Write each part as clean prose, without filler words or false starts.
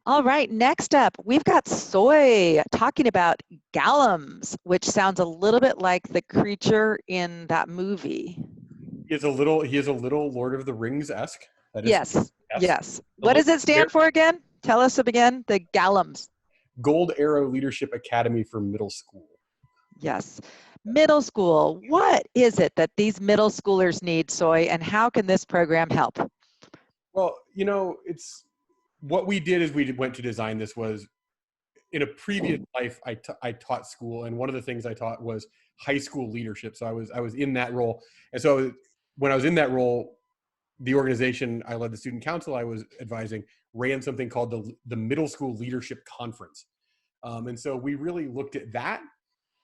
All right, next up, we've got Soy talking about Galams, which sounds a little bit like the creature in that movie. He is a little Lord of the Rings-esque. That is, Yes, yes. yes. A What little does it stand for again? Tell us again. The Galams. Gold Arrow Leadership Academy for middle school. Yes. Middle school. What is it that these middle schoolers need, Soy, and how can this program help? Well, it's what we did is we went to design this was in a previous life, I taught school, and one of the things I taught was high school leadership. So I was in that role, and so when I was in that role, the organization I led, the student council I was advising, ran something called the Middle School Leadership Conference, and so we really looked at that,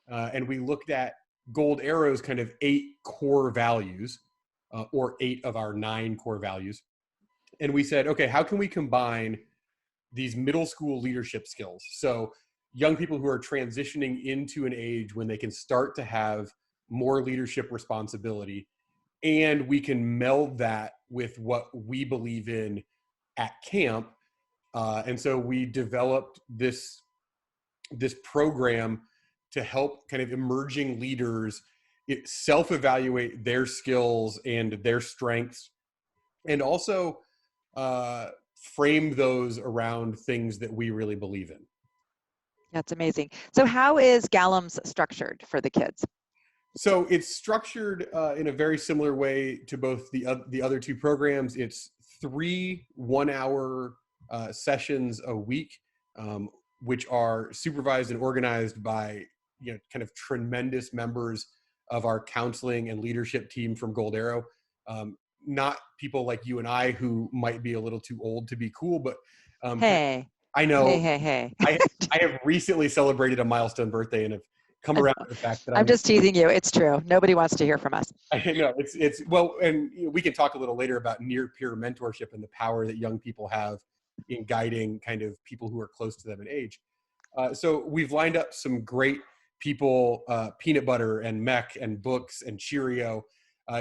and we looked at Gold Arrow's kind of 8 core values, or 8 of our 9 core values, and we said, okay, how can we combine these middle school leadership skills? So young people who are transitioning into an age when they can start to have more leadership responsibility, and we can meld that with what we believe in at camp. And so we developed this program to help kind of emerging leaders self-evaluate their skills and their strengths, and also frame those around things that we really believe in. That's amazing. So how is Galams structured for the kids? So it's structured in a very similar way to both the other 2 programs. It's 3 one-hour sessions a week, which are supervised and organized by kind of tremendous members of our counseling and leadership team from Gold Arrow. Not people like you and I who might be a little too old to be cool, but Hey, I hey, know hey, hey. I have recently celebrated a milestone birthday and have come I around know. to the fact that I'm just teasing you. It's true. Nobody wants to hear from us. I know it's well, and we can talk a little later about near peer mentorship and the power that young people have in guiding kind of people who are close to them in age. So we've lined up some great people, Peanut Butter and Mech and Books and Cheerio,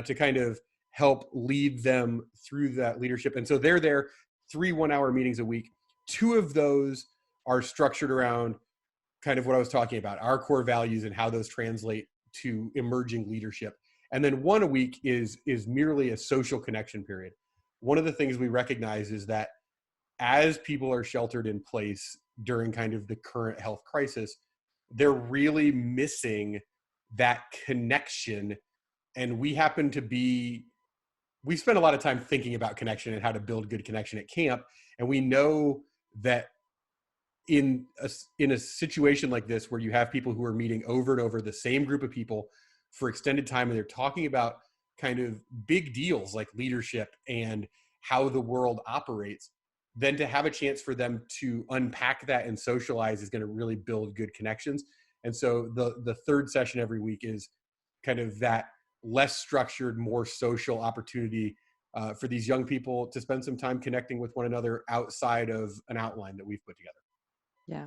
to kind of help lead them through that leadership. And so they're there 3 one-hour meetings a week. 2 of those are structured around kind of what I was talking about, our core values and how those translate to emerging leadership. And then 1 a week is merely a social connection period. One of the things we recognize is that as people are sheltered in place during kind of the current health crisis, they're really missing that connection. And we spend a lot of time thinking about connection and how to build good connection at camp. And we know that in a situation like this, where you have people who are meeting over and over, the same group of people for extended time, and they're talking about kind of big deals like leadership and how the world operates, then to have a chance for them to unpack that and socialize is going to really build good connections. And so the 3rd session every week is kind of that less structured, more social opportunity for these young people to spend some time connecting with one another outside of an outline that we've put together. Yeah.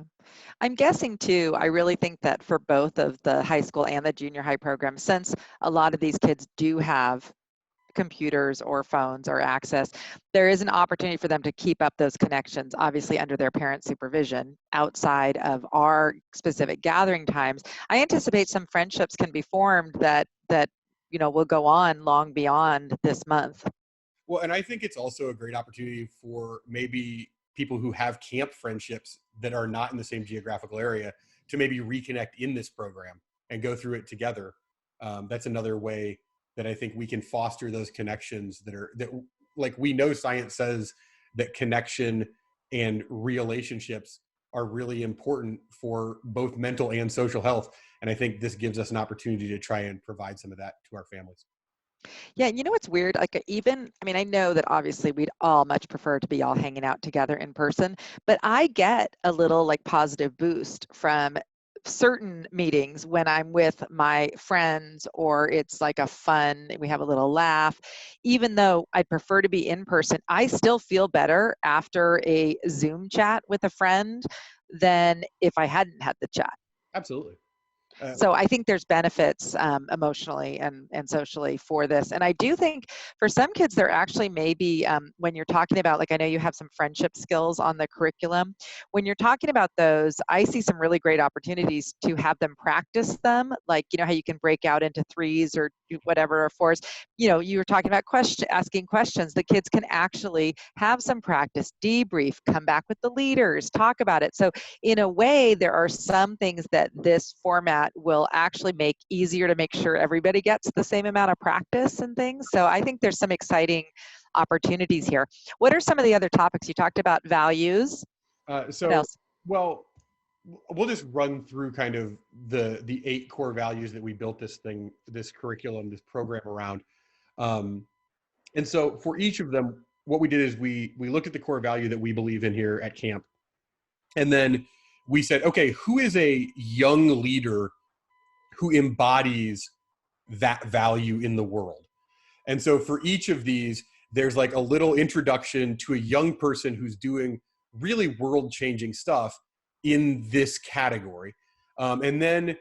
I'm guessing too, I really think that for both of the high school and the junior high programs, since a lot of these kids do have computers or phones or access, there is an opportunity for them to keep up those connections, obviously under their parent supervision outside of our specific gathering times. I anticipate some friendships can be formed that will go on long beyond this month. Well, and I think it's also a great opportunity for maybe people who have camp friendships that are not in the same geographical area to maybe reconnect in this program and go through it together. That's another way that I think we can foster those connections that like we know science says that connection and relationships are really important for both mental and social health. And I think this gives us an opportunity to try and provide some of that to our families. Yeah, you know what's weird? Like I know that obviously we'd all much prefer to be all hanging out together in person, but I get a little like positive boost from certain meetings when I'm with my friends, or it's like a fun, we have a little laugh. Even though I'd prefer to be in person, I still feel better after a Zoom chat with a friend than if I hadn't had the chat. Absolutely. So I think there's benefits emotionally and socially for this. And I do think for some kids, there actually may be, when you're talking about, like, I know you have some friendship skills on the curriculum. When you're talking about those, I see some really great opportunities to have them practice them. Like, you know, how you can break out into threes or whatever, or fours. You know, you were talking about asking questions. The kids can actually have some practice, debrief, come back with the leaders, talk about it. So in a way, there are some things that this format will actually make easier to make sure everybody gets the same amount of practice and things. So I think there's some exciting opportunities here. What are some of the other topics? You talked about values. What So, else? well, we'll just run through kind of the 8 core values that we built this curriculum, this program around. And so for each of them, what we did is we looked at the core value that we believe in here at camp. And then we said, okay, who is a young leader who embodies that value in the world? And so for each of these, there's like a little introduction to a young person who's doing really world-changing stuff in this category. And then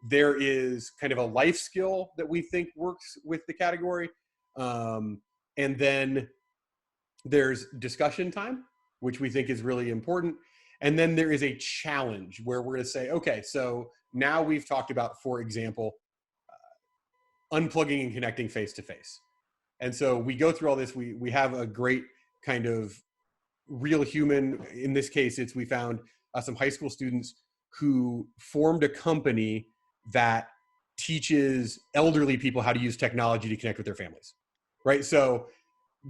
there is kind of a life skill that we think works with the category. And then there's discussion time, which we think is really important. And then there is a challenge where we're going to say, okay, so now we've talked about, for example, unplugging and connecting face to face. And so we go through all this. We have a great kind of real human. In this case, we found some high school students who formed a company that teaches elderly people how to use technology to connect with their families, right? So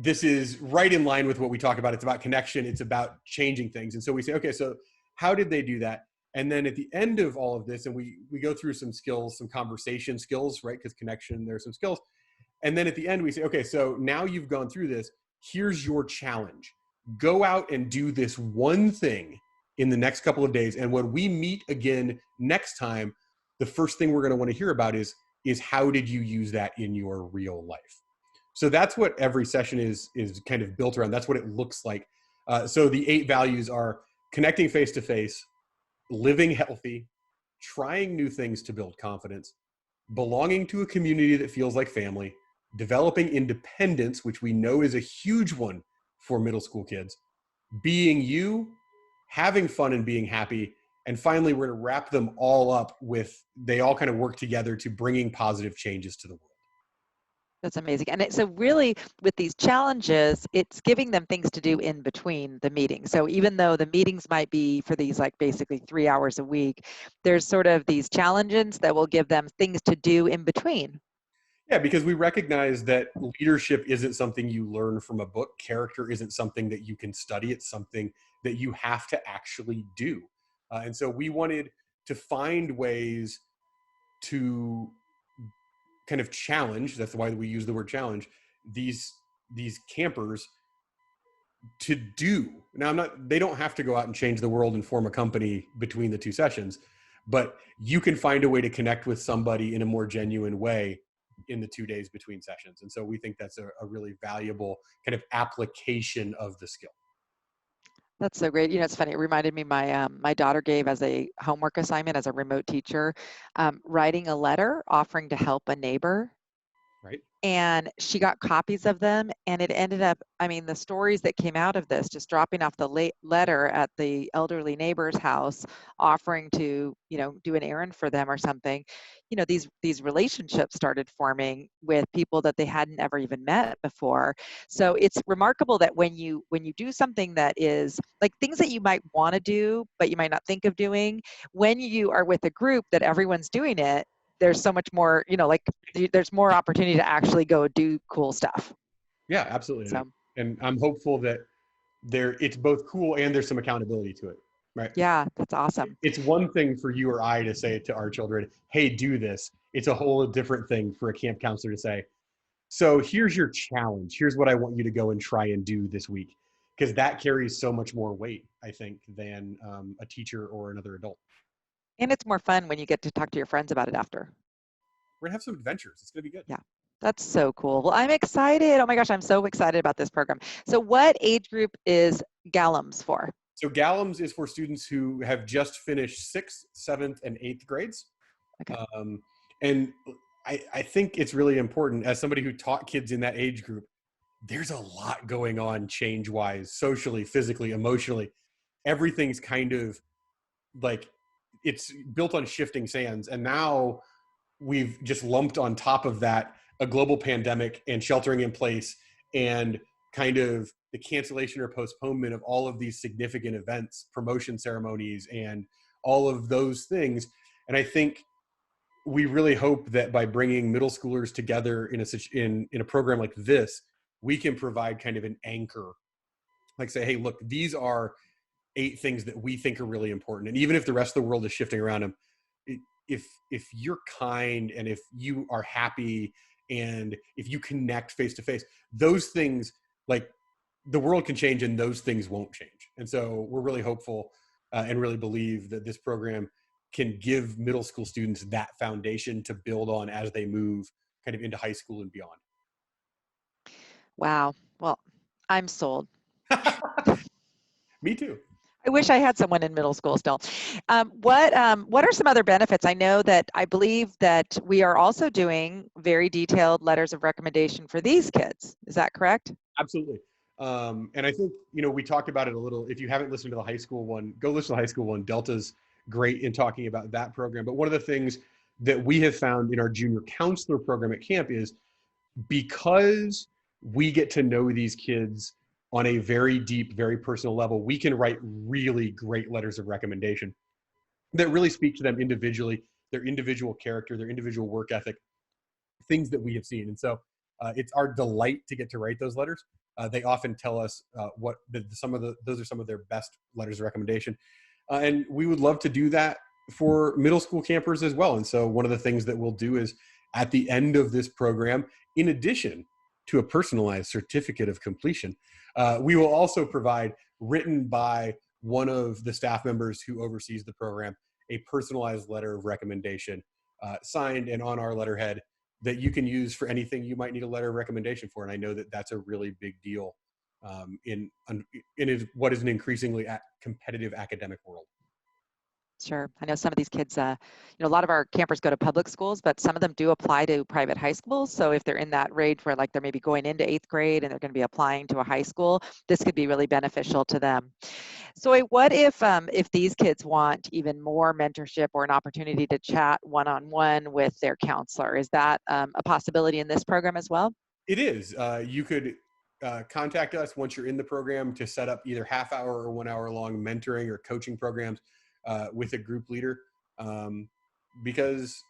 this is right in line with what we talk about. It's about connection. It's about changing things. And so we say, okay, so how did they do that? And then at the end of all of this, and we go through some skills, some conversation skills, right? Because connection, there's some skills. And then at the end, we say, okay, so now you've gone through this. Here's your challenge. Go out and do this one thing in the next couple of days. And when we meet again next time, the first thing we're going to want to hear about is how did you use that in your real life? So that's what every session is kind of built around. That's what it looks like. So the 8 values are connecting face to face, living healthy, trying new things to build confidence, belonging to a community that feels like family, developing independence, which we know is a huge one for middle school kids, being you, having fun and being happy, and finally, we're going to wrap them all up with, they all kind of work together to bringing positive changes to the world. That's amazing. And so really with these challenges, it's giving them things to do in between the meetings. So even though the meetings might be for these like basically 3 hours a week, there's sort of these challenges that will give them things to do in between. Yeah, because we recognize that leadership isn't something you learn from a book. Character isn't something that you can study. It's something that you have to actually do. And so we wanted to find ways to kind of challenge, that's why we use the word challenge, these campers to do. Now, they don't have to go out and change the world and form a company between the 2 sessions, but you can find a way to connect with somebody in a more genuine way in the 2 days between sessions. And so we think that's a really valuable kind of application of the skill. That's so great. You know, it's funny. It reminded me my daughter gave as a homework assignment as a remote teacher, writing a letter offering to help a neighbor. Right. And she got copies of them, and it ended up, I mean, the stories that came out of this, just dropping off the letter at the elderly neighbor's house, offering to, you know, do an errand for them or something. You know, these relationships started forming with people that they hadn't ever even met before. So it's remarkable that when you do something that is like things that you might want to do, but you might not think of doing, when you are with a group that everyone's doing it, there's so much more, you know, like there's more opportunity to actually go do cool stuff. Yeah, absolutely. So And I'm hopeful that it's both cool and there's some accountability to it. Right. yeah, that's awesome. It's one thing for you or I to say to our children, hey, do this. It's a whole different thing for a camp counselor to say, so here's your challenge. Here's what I want you to go and try and do this week. Because that carries so much more weight, I think, than a teacher or another adult. And it's more fun when you get to talk to your friends about it after. We're going to have some adventures. It's going to be good. Yeah, that's so cool. Well, I'm excited. Oh my gosh, I'm so excited about this program. So what age group is Galamsey for? So Galamsey is for students who have just finished 6th, 7th, and 8th grades. Okay. And I think it's really important, as somebody who taught kids in that age group, there's a lot going on change-wise, socially, physically, emotionally. Everything's kind of like, it's built on shifting sands. And now we've just lumped on top of that a global pandemic and sheltering in place and kind of the cancellation or postponement of all of these significant events, promotion ceremonies, and all of those things. And I think we really hope that by bringing middle schoolers together in a program like this, we can provide kind of an anchor, like say, hey, look, these are 8 things that we think are really important. And even if the rest of the world is shifting around them, if you're kind and if you are happy and if you connect face to face, those things, like, the world can change and those things won't change. And so we're really hopeful and really believe that this program can give middle school students that foundation to build on as they move kind of into high school and beyond. Wow. Well, I'm sold. Me too. I wish I had someone in middle school still. What are some other benefits? I believe that we are also doing very detailed letters of recommendation for these kids. Is that correct? Absolutely. And I think, we talked about it a little. If you haven't listened to the high school one, go listen to the high school one. Delta's great in talking about that program. But one of the things that we have found in our junior counselor program at camp is, because we get to know these kids on a very deep, very personal level, we can write really great letters of recommendation that really speak to them individually, their individual character, their individual work ethic, things that we have seen. And so it's our delight to get to write those letters. They often tell us those are some of their best letters of recommendation. And we would love to do that for middle school campers as well. And so one of the things that we'll do is, at the end of this program, in addition to a personalized certificate of completion, we will also provide, written by one of the staff members who oversees the program, a personalized letter of recommendation, signed and on our letterhead, that you can use for anything you might need a letter of recommendation for. And I know that that's a really big deal in what is an increasingly competitive academic world. Sure. I know some of these kids, a lot of our campers go to public schools, but some of them do apply to private high schools. So if they're in that grade where, like, they're maybe going into 8th grade and they're going to be applying to a high school, this could be really beneficial to them. So what if these kids want even more mentorship or an opportunity to chat one-on-one with their counselor? Is that a possibility in this program as well? It is. You could contact us once you're in the program to set up either half-hour or 1-hour long mentoring or coaching programs with a group leader, because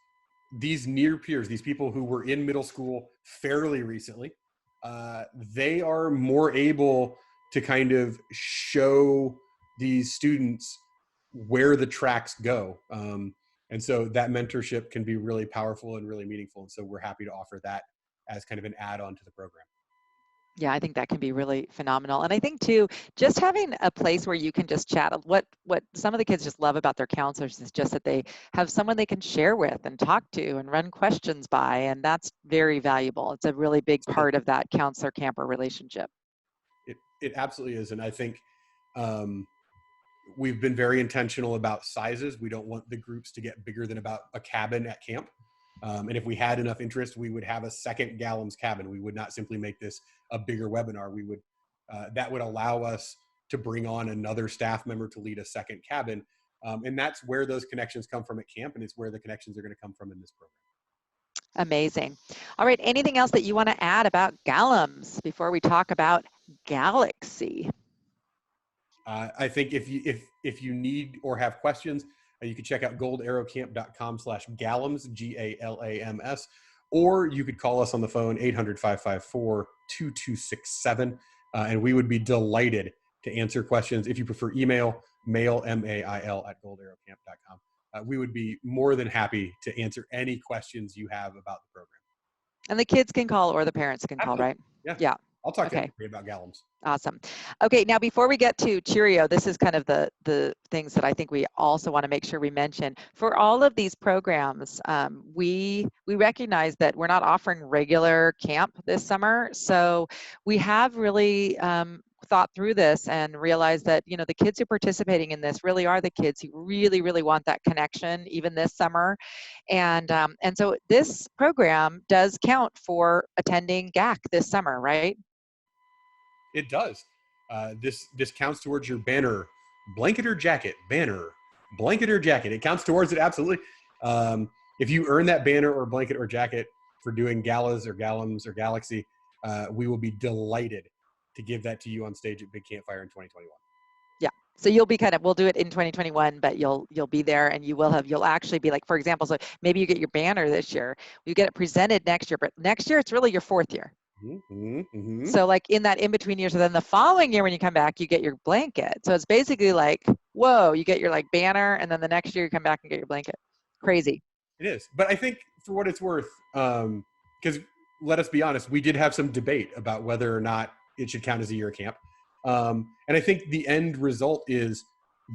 these near peers, these people who were in middle school fairly recently, they are more able to kind of show these students where the tracks go. And so that mentorship can be really powerful and really meaningful. And so we're happy to offer that as kind of an add-on to the program. Yeah, I think that can be really phenomenal. And I think too, just having a place where you can just chat. What some of the kids just love about their counselors is just that they have someone they can share with and talk to and run questions by, and that's very valuable. It's a really big part of that counselor camper relationship. It absolutely is. And I think we've been very intentional about sizes. We don't want the groups to get bigger than about a cabin at camp. And if we had enough interest, we would have a second Galamsey cabin. We would not simply make this a bigger webinar. That would allow us to bring on another staff member to lead a second cabin. And that's where those connections come from at camp, and it's where the connections are going to come from in this program. Amazing. All right, anything else that you want to add about Galamsey before we talk about Galaxy? I think if you need or have questions, you can check out goldarrowcamp.com/Galams, GALAMS, or you could call us on the phone, 800-554-2267, and we would be delighted to answer questions. If you prefer email, mail, mail@goldarrowcamp.com. We would be more than happy to answer any questions you have about the program. And the kids can call or the parents can call, right? Yeah. I'll talk to Okay. everybody about Galamsey. Awesome. Okay, now before we get to Cheerio, this is kind of the things that I think we also want to make sure we mention. For all of these programs, we recognize that we're not offering regular camp this summer, so we have really thought through this and realized that, you know, the kids who are participating in this really are the kids who really, really want that connection, even this summer. And so this program does count for attending GAC this summer, right? It does. This counts towards your banner, blanket or jacket, banner, blanket or jacket. It counts towards it, absolutely. If you earn that banner or blanket or jacket for doing galas or galams or Galaxy, we will be delighted to give that to you on stage at Big Campfire in 2021. Yeah. So you'll be we'll do it in 2021, but you'll be there, and you'll actually be like, for example, so maybe you get your banner this year, you get it presented next year, but next year it's really your 4th year. Mm-hmm, mm-hmm. So like in that in-between year, so then the following year when you come back, you get your blanket. So it's basically like, whoa, you get your like banner, and then the next year you come back and get your blanket. Crazy. It is. But I think for what it's worth, because let us be honest, we did have some debate about whether or not it should count as a year of camp. And I think the end result is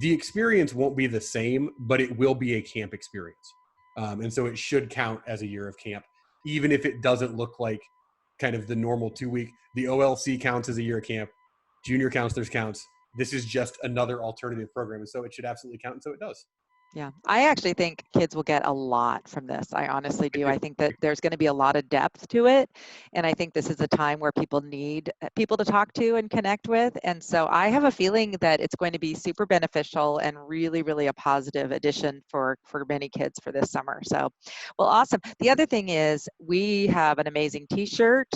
the experience won't be the same, but it will be a camp experience. And so it should count as a year of camp, even if it doesn't look like kind of the normal 2-week. The OLC counts as a year of camp. Junior counselors counts. This is just another alternative program. And so it should absolutely count. And so it does. Yeah, I actually think kids will get a lot from this. I honestly do. I think that there's going to be a lot of depth to it. And I think this is a time where people need people to talk to and connect with. And so I have a feeling that it's going to be super beneficial and really, really a positive addition for many kids for this summer. So, well, awesome. The other thing is we have an amazing t-shirt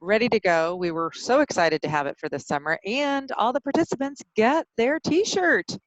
ready to go. We were so excited to have it for this summer, and all the participants get their t-shirt.